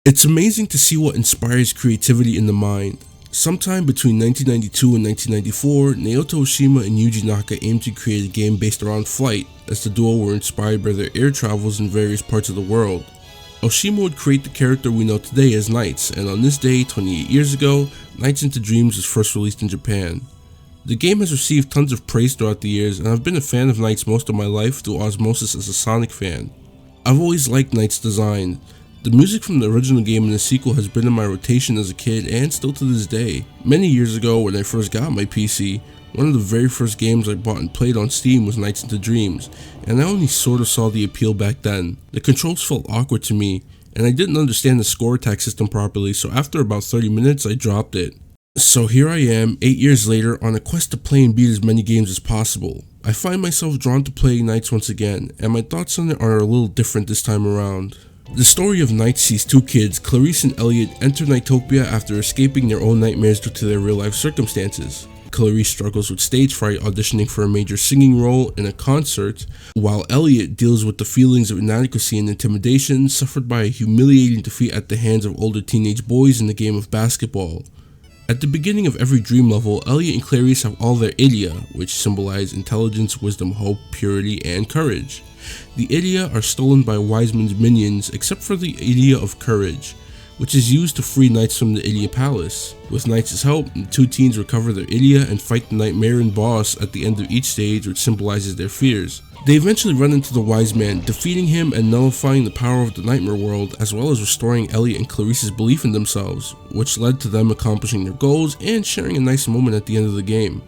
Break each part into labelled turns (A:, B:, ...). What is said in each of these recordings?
A: It's amazing to see what inspires creativity in the mind. Sometime between 1992 and 1994, Naoto Oshima and Yuij Naka aimed to create a game based around flight, as the duo were inspired by their air travels in various parts of the world. Oshima would create the character we know today as NiGHTS, and on this day, 28 years ago, NiGHTS Into Dreams was first released in Japan. The game has received tons of praise throughout the years, and I've been a fan of NiGHTS most of my life through osmosis as a Sonic fan. I've always liked NiGHTS' design. The music from the original game and the sequel has been in my rotation as a kid and still to this day. Many years ago when I first got my PC, one of the very first games I bought and played on Steam was NiGHTS Into Dreams, and I only sorta saw the appeal back then. The controls felt awkward to me, and I didn't understand the score attack system properly, so after about 30 minutes I dropped it. So here I am, 8 years later, on a quest to play and beat as many games as possible. I find myself drawn to playing NiGHTS once again, and my thoughts on it are a little different this time around. The story of NiGHTS sees two kids, Clarice and Elliot, enter NiGHTopia after escaping their own nightmares due to their real-life circumstances. Clarice struggles with stage fright auditioning for a major singing role in a concert, while Elliot deals with the feelings of inadequacy and intimidation suffered by a humiliating defeat at the hands of older teenage boys in the game of basketball. At the beginning of every dream level, Elliot and Clarice have all their idia, which symbolize intelligence, wisdom, hope, purity, and courage. The idia are stolen by Wiseman's minions except for the idia of courage, which is used to free NiGHTS from the Idia Palace. With NiGHTS' help, the two teens recover their idia and fight the Nightmare boss at the end of each stage, which symbolizes their fears. They eventually run into the Wise Man, defeating him and nullifying the power of the Nightmare world, as well as restoring Elliot and Clarice's belief in themselves, which led to them accomplishing their goals and sharing a nice moment at the end of the game.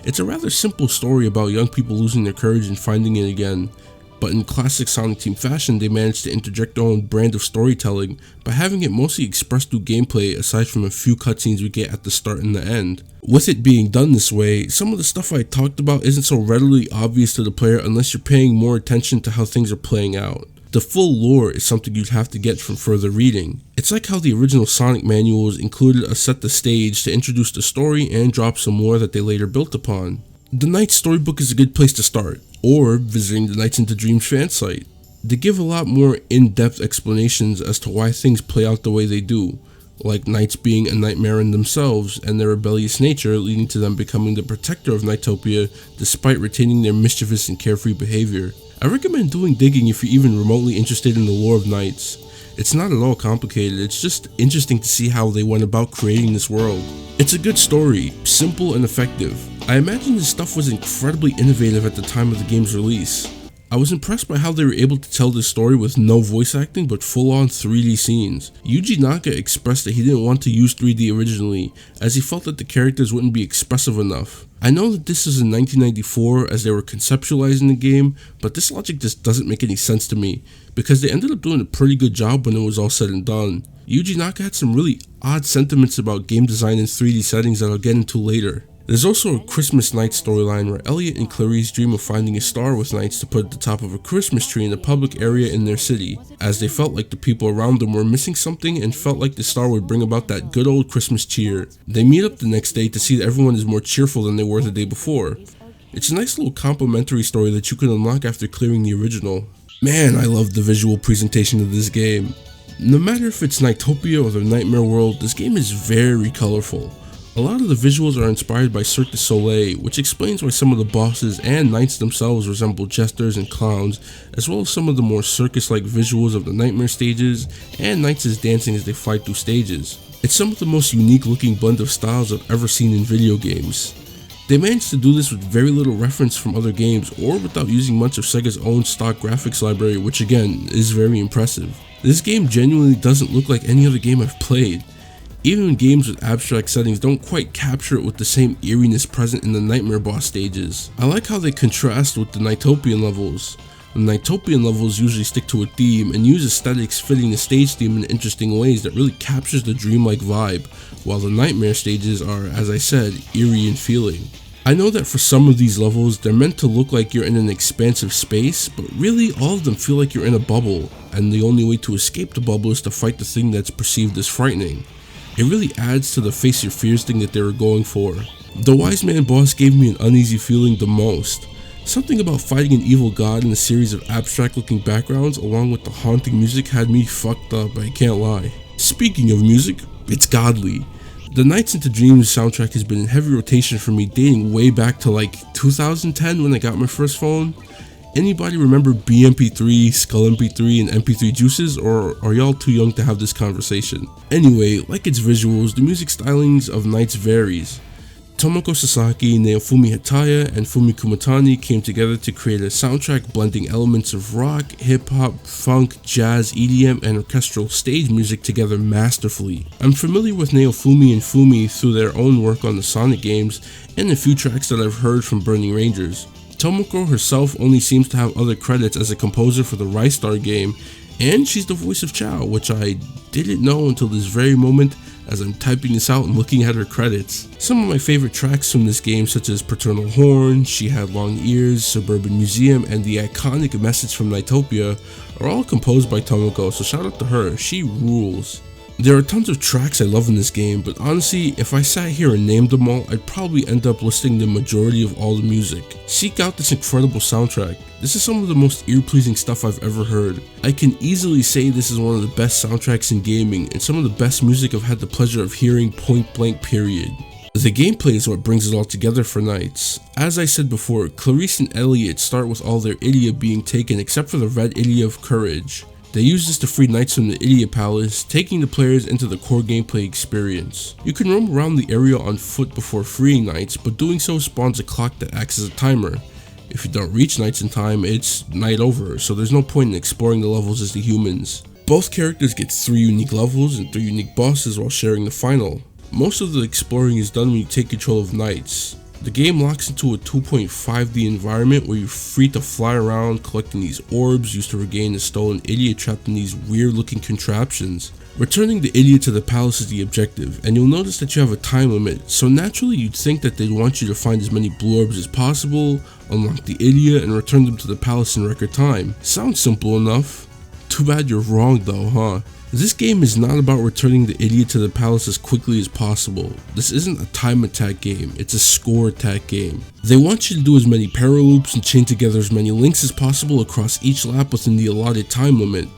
A: It's a rather simple story about young people losing their courage and finding it again, but in classic Sonic Team fashion, they managed to interject their own brand of storytelling by having it mostly expressed through gameplay aside from a few cutscenes we get at the start and the end. With it being done this way, some of the stuff I talked about isn't so readily obvious to the player unless you're paying more attention to how things are playing out. The full lore is something you'd have to get from further reading. It's like how the original Sonic manuals included a set the stage to introduce the story and drop some more that they later built upon. The NiGHTS storybook is a good place to start, or visiting the NiGHTS Into Dreams fan site. They give a lot more in-depth explanations as to why things play out the way they do, like NiGHTS being a nightmare in themselves and their rebellious nature leading to them becoming the protector of NiGHTopia despite retaining their mischievous and carefree behavior. I recommend doing digging if you're even remotely interested in the lore of NiGHTS. It's not at all complicated, it's just interesting to see how they went about creating this world. It's a good story, simple and effective. I imagine this stuff was incredibly innovative at the time of the game's release. I was impressed by how they were able to tell this story with no voice acting but full-on 3D scenes. Yuij Naka expressed that he didn't want to use 3D originally, as he felt that the characters wouldn't be expressive enough. I know that this is in 1994 as they were conceptualizing the game, but this logic just doesn't make any sense to me, because they ended up doing a pretty good job when it was all said and done. Yuij Naka had some really odd sentiments about game design in 3D settings that I'll get into later. There's also a Christmas NiGHTS storyline where Elliot and Clarice dream of finding a star with NiGHTS to put at the top of a Christmas tree in a public area in their city, as they felt like the people around them were missing something and felt like the star would bring about that good old Christmas cheer. They meet up the next day to see that everyone is more cheerful than they were the day before. It's a nice little complimentary story that you can unlock after clearing the original. Man, I love the visual presentation of this game. No matter if it's NiGHTopia or the Nightmare World, this game is very colorful. A lot of the visuals are inspired by Cirque du Soleil, which explains why some of the bosses and NiGHTS themselves resemble jesters and clowns, as well as some of the more circus-like visuals of the Nightmare stages and NiGHTS' dancing as they fly through stages. It's some of the most unique looking blend of styles I've ever seen in video games. They managed to do this with very little reference from other games or without using much of SEGA's own stock graphics library, which again is very impressive. This game genuinely doesn't look like any other game I've played. Even games with abstract settings don't quite capture it with the same eeriness present in the Nightmare boss stages. I like how they contrast with the NiGHTopian levels. The NiGHTopian levels usually stick to a theme and use aesthetics fitting the stage theme in interesting ways that really captures the dreamlike vibe, while the Nightmare stages are, as I said, eerie in feeling. I know that for some of these levels, they're meant to look like you're in an expansive space, but really all of them feel like you're in a bubble, and the only way to escape the bubble is to fight the thing that's perceived as frightening. It really adds to the face your fears thing that they were going for. The Wise Man boss gave me an uneasy feeling the most. Something about fighting an evil god in a series of abstract looking backgrounds along with the haunting music had me fucked up, I can't lie. Speaking of music, it's godly. The Nights into Dreams soundtrack has been in heavy rotation for me dating way back to like 2010 when I got my first phone. Anybody remember BMP3, Skull MP3, and MP3 Juices, or are y'all too young to have this conversation? Anyway, like its visuals, the music stylings of Nights varies. Tomoko Sasaki, Naofumi Hataya, and Fumi Kumatani came together to create a soundtrack blending elements of rock, hip-hop, funk, jazz, EDM, and orchestral stage music together masterfully. I'm familiar with Naofumi and Fumi through their own work on the Sonic games and a few tracks that I've heard from Burning Rangers. Tomoko herself only seems to have other credits as a composer for the Rise Star game, and she's the voice of Chao, which I didn't know until this very moment as I'm typing this out and looking at her credits. Some of my favorite tracks from this game, such as Paternal Horn, She Had Long Ears, Suburban Museum, and the iconic Message from Nightopia, are all composed by Tomoko, so shout out to her, she rules. There are tons of tracks I love in this game, but honestly, if I sat here and named them all, I'd probably end up listing the majority of all the music. Seek out this incredible soundtrack. This is some of the most ear-pleasing stuff I've ever heard. I can easily say this is one of the best soundtracks in gaming, and some of the best music I've had the pleasure of hearing point blank period. The gameplay is what brings it all together for Nights. As I said before, Clarice and Elliot start with all their Idia being taken except for the red Idia of Courage. They use this to free Nights from the Idia Palace, taking the players into the core gameplay experience. You can roam around the area on foot before freeing Nights, but doing so spawns a clock that acts as a timer. If you don't reach Nights in time, it's night over, so there's no point in exploring the levels as the humans. Both characters get 3 unique levels and 3 unique bosses while sharing the final. Most of the exploring is done when you take control of Nights. The game locks into a 2.5D environment where you're free to fly around collecting these orbs used to regain the stolen Idia trapped in these weird looking contraptions. Returning the Idia to the palace is the objective, and you'll notice that you have a time limit, so naturally you'd think that they'd want you to find as many blue orbs as possible, unlock the Idia, and return them to the palace in record time. Sounds simple enough. Too bad you're wrong though, huh? This game is not about returning the Idia to the palace as quickly as possible. This isn't a time attack game, it's a score attack game. They want you to do as many paraloops and chain together as many links as possible across each lap within the allotted time limit.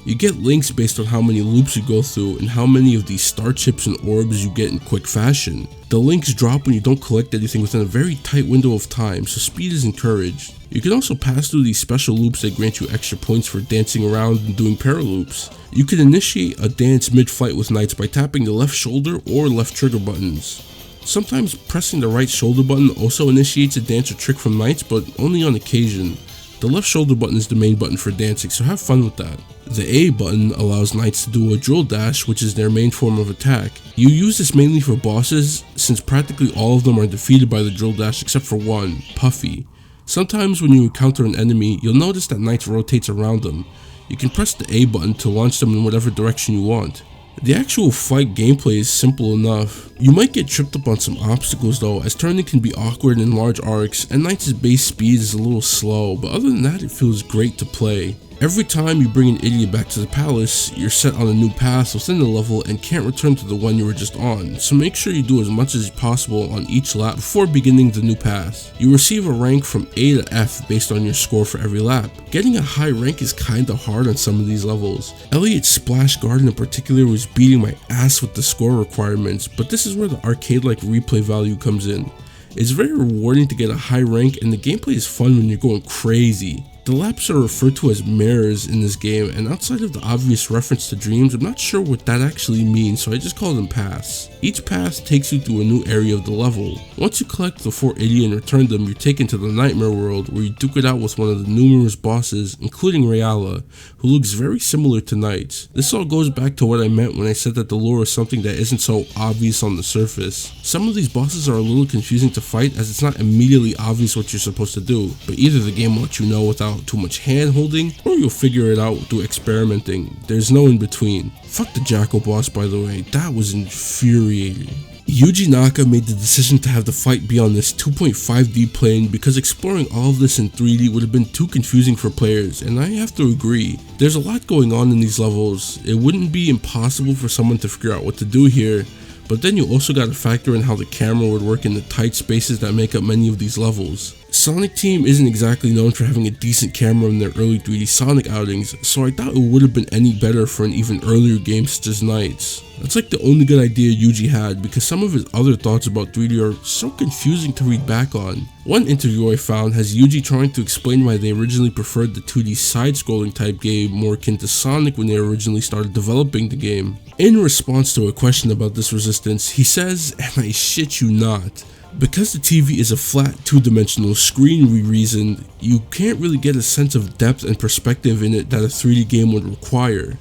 A: You get links based on how many loops you go through and how many of these star chips and orbs you get in quick fashion. The links drop when you don't collect anything within a very tight window of time, so speed is encouraged. You can also pass through these special loops that grant you extra points for dancing around and doing paraloops. You can initiate a dance mid-flight with Nights by tapping the left shoulder or left trigger buttons. Sometimes pressing the right shoulder button also initiates a dance or trick from Nights, but only on occasion. The left shoulder button is the main button for dancing, so have fun with that. The A button allows Nights to do a drill dash, which is their main form of attack. You use this mainly for bosses, since practically all of them are defeated by the drill dash except for one, Puffy. Sometimes when you encounter an enemy, you'll notice that Nights rotates around them. You can press the A button to launch them in whatever direction you want. The actual fight gameplay is simple enough. You might get tripped up on some obstacles though, as turning can be awkward in large arcs, and Nights' base speed is a little slow, but other than that it feels great to play. Every time you bring an Idia back to the palace, you're set on a new path within the level and can't return to the one you were just on, so make sure you do as much as possible on each lap before beginning the new path. You receive a rank from A to F based on your score for every lap. Getting a high rank is kinda hard on some of these levels. Elliot's Splash Garden in particular was beating my ass with the score requirements, but this is where the arcade-like replay value comes in. It's very rewarding to get a high rank, and the gameplay is fun when you're going crazy. The laps are referred to as mirrors in this game, and outside of the obvious reference to dreams, I'm not sure what that actually means, so I just call them paths. Each path takes you through a new area of the level. Once you collect the 4 Idia and return them, you're taken to the Nightmare World, where you duke it out with one of the numerous bosses, including Rayala, who looks very similar to Nights. This all goes back to what I meant when I said that the lore is something that isn't so obvious on the surface. Some of these bosses are a little confusing to fight, as it's not immediately obvious what you're supposed to do, but either the game will let you know without too much hand holding, or you'll figure it out through experimenting. There's no in between. Fuck the Jackal boss, by the way, that was infuriating. Yuij Naka made the decision to have the fight be on this 2.5D plane because exploring all of this in 3D would have been too confusing for players, and I have to agree. There's a lot going on in these levels. It wouldn't be impossible for someone to figure out what to do here, but then you also gotta factor in how the camera would work in the tight spaces that make up many of these levels. Sonic Team isn't exactly known for having a decent camera in their early 3D Sonic outings, so I thought it would have been any better for an even earlier game such as NiGHTS. That's like the only good idea Yuij had, because some of his other thoughts about 3D are so confusing to read back on. One interview I found has Yuij trying to explain why they originally preferred the 2D side-scrolling type game more akin to Sonic when they originally started developing the game. In response to a question about this resistance, he says, and I shit you not, because the TV is a flat two-dimensional screen, we reasoned, you can't really get a sense of depth and perspective in it that a 3D game would require.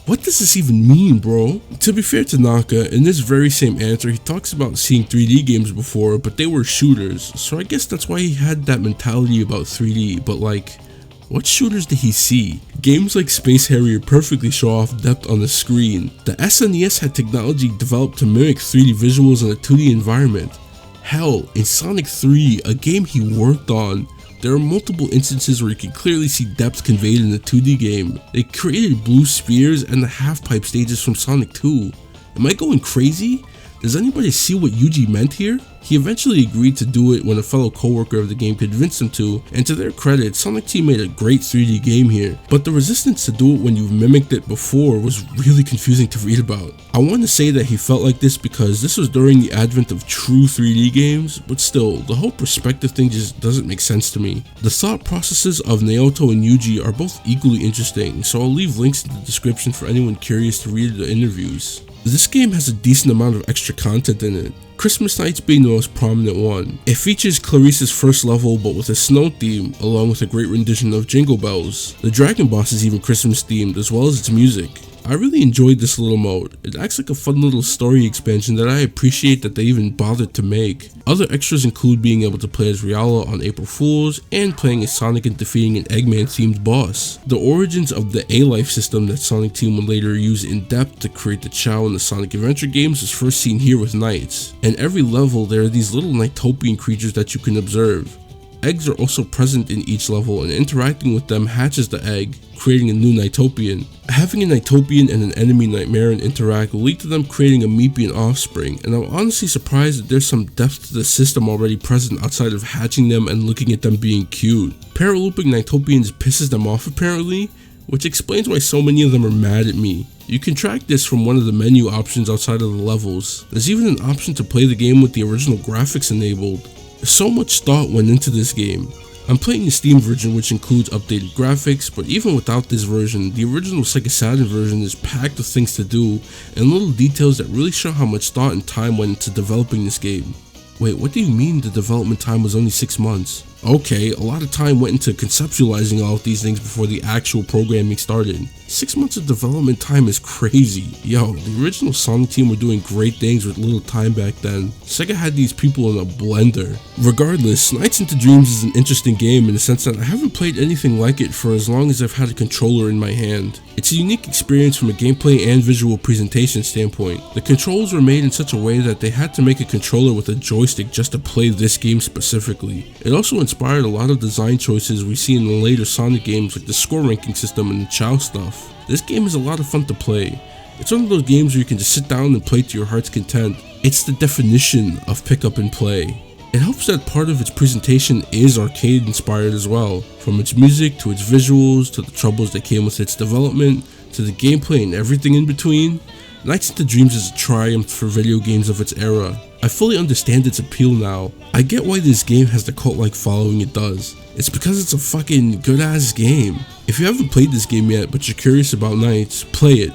A: What does this even mean, bro? To be fair to Naka, in this very same answer he talks about seeing 3D games before, but they were shooters, so I guess that's why he had that mentality about 3D, but like, what shooters did he see? Games like Space Harrier perfectly show off depth on the screen. The SNES had technology developed to mimic 3D visuals in a 2D environment. Hell, in Sonic 3, a game he worked on, there are multiple instances where you can clearly see depth conveyed in the 2D game. They created blue spheres and the half-pipe stages from Sonic 2. Am I going crazy? Does anybody see what Yuij meant here? He eventually agreed to do it when a fellow co-worker of the game convinced him to, and to their credit, Sonic Team made a great 3D game here, but the resistance to do it when you've mimicked it before was really confusing to read about. I want to say that he felt like this because this was during the advent of true 3D games, but still, the whole perspective thing just doesn't make sense to me. The thought processes of Naoto and Yuij are both equally interesting, so I'll leave links in the description for anyone curious to read the interviews. This game has a decent amount of extra content in it, Christmas Nights being the most prominent one. It features Clarice's first level but with a snow theme, along with a great rendition of Jingle Bells. The Dragon Boss is even Christmas themed as well as its music. I really enjoyed this little mode. It acts like a fun little story expansion that I appreciate that they even bothered to make. Other extras include being able to play as Riala on April Fools and playing as Sonic and defeating an Eggman themed boss. The origins of the A-Life system that Sonic Team would later use in depth to create the Chow in the Sonic Adventure games is first seen here with NiGHTS. In every level there are these little Nightopian creatures that you can observe. Eggs are also present in each level, and interacting with them hatches the egg, creating a new Nightopian. Having a Nightopian and an enemy Nightmarian interact will lead to them creating a Meepian offspring, and I'm honestly surprised that there's some depth to the system already present outside of hatching them and looking at them being cute. Paralooping Nightopians pisses them off apparently, which explains why so many of them are mad at me. You can track this from one of the menu options outside of the levels. There's even an option to play the game with the original graphics enabled. So much thought went into this game. I'm playing the Steam version, which includes updated graphics, but even without this version, the original Sega Saturn version is packed with things to do and little details that really show how much thought and time went into developing this game. Wait, what do you mean the development time was only 6 months? Okay, a lot of time went into conceptualizing all of these things before the actual programming started. 6 months of development time is crazy. Yo, the original Sonic Team were doing great things with little time back then. Sega had these people in a blender. Regardless, Nights into Dreams is an interesting game in the sense that I haven't played anything like it for as long as I've had a controller in my hand. It's a unique experience from a gameplay and visual presentation standpoint. The controls were made in such a way that they had to make a controller with a joystick just to play this game specifically. It also inspired a lot of design choices we see in the later Sonic games like the score ranking system and the Chow stuff. This game is a lot of fun to play. It's one of those games where you can just sit down and play to your heart's content. It's the definition of pick up and play. It helps that part of its presentation is arcade inspired as well, from its music to its visuals to the troubles that came with its development to the gameplay and everything in between. Nights into Dreams is a triumph for video games of its era. I fully understand its appeal now. I get why this game has the cult-like following it does. It's because it's a fucking good-ass game. If you haven't played this game yet but you're curious about Nights, play it.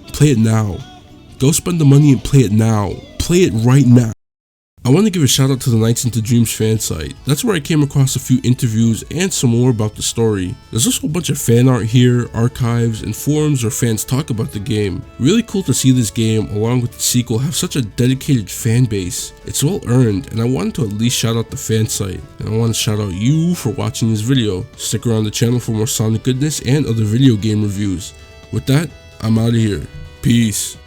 A: Play it now. Go spend the money and play it now. Play it right now. I want to give a shout out to the Nights into Dreams fan site. That's where I came across a few interviews and some more about the story. There's also a bunch of fan art here, archives, and forums where fans talk about the game. Really cool to see this game, along with the sequel, have such a dedicated fan base. It's well earned, and I wanted to at least shout out the fan site. And I want to shout out you for watching this video. Stick around the channel for more Sonic goodness and other video game reviews. With that, I'm out of here. Peace.